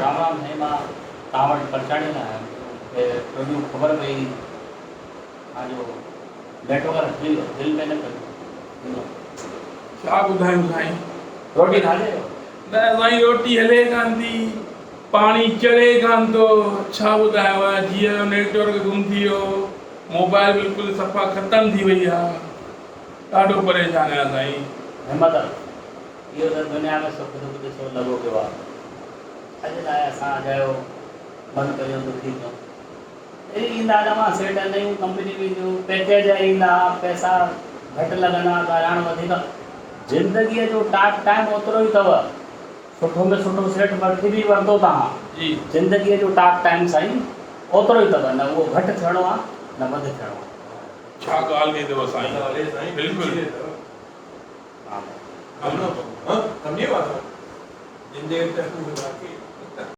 राम राम है मां तावट परचाणी ना है प्रोड्यू खबर भई आज जो नेटवर्क दिल में न कयो छा ॿुधायूं साईं? रोटी खा ले न साईं रोटी हले कान थी, पाणी चढ़े कान थो। छा ॿुधायांव, जियो जो नेटवर्क गुम थी वियो, मोबाइल बिल्कुलु सफ़ा ख़तम थी वई आहे। ॾाढो परेशान आहियां साईं। हिम्मत इहो त दुनिया में सुख दुख ॾिसो लॻो पियो आहे। अॼु लाइ असां चयो बंदि कयो त थी वियो। ईंदा नवां सेट नयूं कंपनी जूं पैकेज ईंदा, पैसा घटि लॻंदा, ॻाल्हाइण वधीक। ज़िंदगीअ जो टाइम ओतिरो ई अथव। सुठो में सुठो सेट वठी बि वरितो तव्हां जी ज़िंदगीअ जो टाइम साईं ओतिरो ई अथव। न उहो घटि थियणो आहे न वधि थियणो आहे। छा ॻाल्हि कई अथव साईं? बिल्कुलु हा हम लोग हाँ हम ये बात है जिंदगी तक